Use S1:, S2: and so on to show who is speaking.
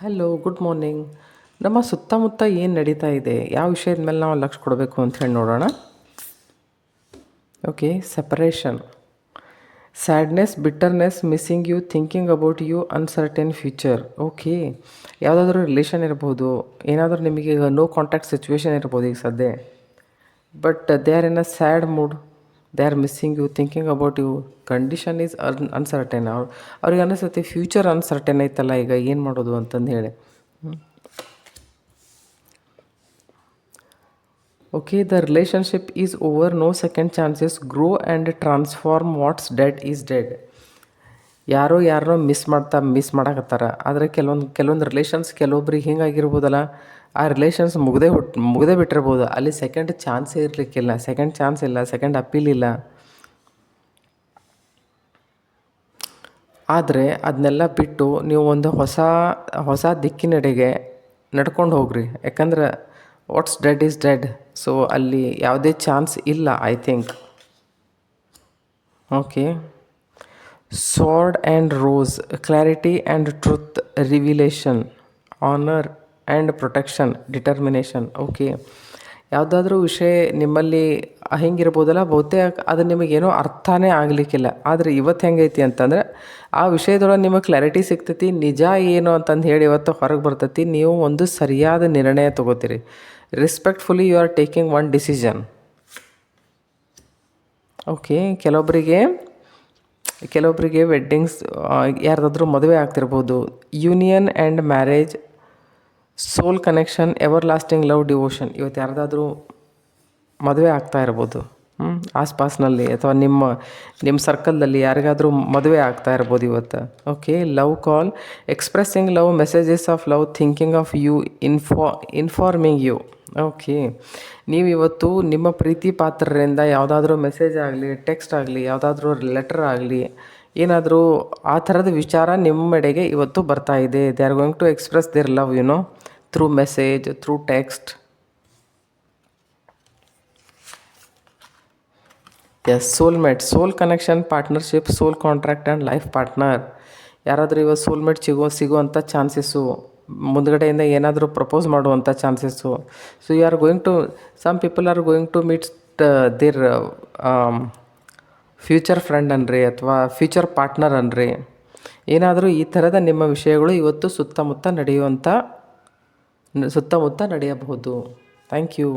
S1: Hello, good morning. ನಮ್ಮ ಸುತ್ತಮುತ್ತ ಏನು ನಡೀತಾ ಇದೆ, ಯಾವ ವಿಷಯದ ಮೇಲೆ ನಾವು ಲಕ್ಷ್ಯ ಕೊಡಬೇಕು ಅಂತ ಹೇಳಿ ನೋಡೋಣ. Okay, separation, sadness, bitterness, missing you, thinking about you, uncertain future. Okay, ಯಾವುದಾದ್ರೂ ರಿಲೇಷನ್ ಇರ್ಬೋದು, ಏನಾದರೂ ನಿಮಗೆ ನೋ ಕಾಂಟ್ಯಾಕ್ಟ್ ಸಿಚುವೇಶನ್ ಇರ್ಬೋದು ಈಗ ಸದ್ಯ. But they are in a sad mood, they are missing you, thinking about you, condition is uncertain. ಅವ್ರಿಗೆ ಅನಿಸುತ್ತೆ future uncertain ಐತಲ್ಲ, ಈಗ ಏನು ಮಾಡೋದು ಅಂತಂದು ಹೇಳಿ. Okay, the relationship is over, no second chances, grow and transform what's dead is dead. ಯಾರೋ miss ಮಾಡಕತ್ತಾರ. ಆದರೆ ಕೆಲವೊಂದು ರಿಲೇಷನ್ಸ್ ಕೆಲವೊಬ್ರಿಗೆ ಹಿಂಗಾಗಿರ್ಬೋದಲ್ಲ, ಆ ರಿಲೇಷನ್ಸ್ ಮುಗದೇ ಬಿಟ್ಟಿರ್ಬೋದು. ಅಲ್ಲಿ ಸೆಕೆಂಡ್ ಚಾನ್ಸೇ ಇರಲಿಕ್ಕಿಲ್ಲ, ಸೆಕೆಂಡ್ ಚಾನ್ಸ್ ಇಲ್ಲ, ಸೆಕೆಂಡ್ ಅಪೀಲ್ ಇಲ್ಲ. ಆದರೆ ಅದನ್ನೆಲ್ಲ ಬಿಟ್ಟು ನೀವು ಒಂದು ಹೊಸ ದಿಕ್ಕಿನೆಡೆಗೆ ನಡ್ಕೊಂಡು ಹೋಗ್ರಿ. ಯಾಕಂದ್ರೆ what's dead is dead. So ಅಲ್ಲಿ ಯಾವುದೇ ಚಾನ್ಸ್ ಇಲ್ಲ, I think. Okay, sword and rose, clarity and truth, revelation, honor and protection, determination. Okay, ಯಾವುದಾದ್ರೂ ವಿಷಯ ನಿಮ್ಮಲ್ಲಿ ಹಿಂಗಿರ್ಬೋದಲ್ಲ, ಬಹುತೇಕ ಅದು ನಿಮಗೇನೋ ಅರ್ಥನೇ ಆಗಲಿಕ್ಕಿಲ್ಲ. ಆದರೆ ಇವತ್ತು ಹೆಂಗೈತಿ ಅಂತಂದರೆ, ಆ ವಿಷಯದೊಳಗೆ ನಿಮಗೆ ಕ್ಲಾರಿಟಿ ಸಿಗ್ತೈತಿ, ನಿಜ ಏನು ಅಂತಂದು ಹೇಳಿ ಇವತ್ತು ಹೊರಗೆ ಬರ್ತೈತಿ. ನೀವು ಒಂದು ಸರಿಯಾದ ನಿರ್ಣಯ ತೊಗೋತೀರಿ. Respectfully you are taking one decision. Okay, ಕೆಲವೊಬ್ಬರಿಗೆ ವೆಡ್ಡಿಂಗ್ಸ್, ಯಾರ್ದಾದ್ರೂ ಮದುವೆ ಆಗ್ತಿರ್ಬೋದು, union and marriage, soul connection, everlasting love, devotion. ಇವತ್ತು ಯಾರ್ದಾದ್ರೂ ಮದುವೆ ಆಗ್ತಾ ಇರ್ಬೋದು, ಆಸ್ಪಾಸ್ನಲ್ಲಿ ಅಥವಾ ನಿಮ್ಮ ಸರ್ಕಲ್ದಲ್ಲಿ ಯಾರಿಗಾದರೂ ಮದುವೆ ಆಗ್ತಾ ಇರ್ಬೋದು ಇವತ್ತು. Okay, love call, expressing love, messages of love, thinking of you, informing you. Okay, ನೀವಿವತ್ತು ನಿಮ್ಮ ಪ್ರೀತಿ ಪಾತ್ರರಿಂದ ಯಾವುದಾದ್ರೂ ಮೆಸೇಜ್ ಆಗಲಿ, ಟೆಕ್ಸ್ಟ್ ಆಗಲಿ, ಯಾವುದಾದ್ರೂ ಲೆಟರ್ ಆಗಲಿ, ಏನಾದರೂ ಆ ಥರದ ವಿಚಾರ ನಿಮ್ಮೆಡೆಗೆ ಇವತ್ತು ಬರ್ತಾ ಇದೆ. They are going to express their love, through message, through text. Yes, soulmate, soul connection, partnership, soul contract and life partner. ಯಾರಾದರೂ ಇವತ್ತು ಸೋಲ್ಮೇಟ್ ಸಿಗುವಂಥ ಚಾನ್ಸಸ್ಸು, ಮುಂದ್ಗಡೆಯಿಂದ ಏನಾದರೂ ಪ್ರಪೋಸ್ ಮಾಡುವಂಥ chances. So you are going to, some people are going to meet their future friend ಅನ್ರಿ, ಅಥವಾ future partner ಅನ್ರಿ. ಏನಾದರೂ ಈ ಥರದ ನಿಮ್ಮ ವಿಷಯಗಳು ಇವತ್ತು ಸುತ್ತಮುತ್ತ ನಡೆಯಬಹುದು. Thank you.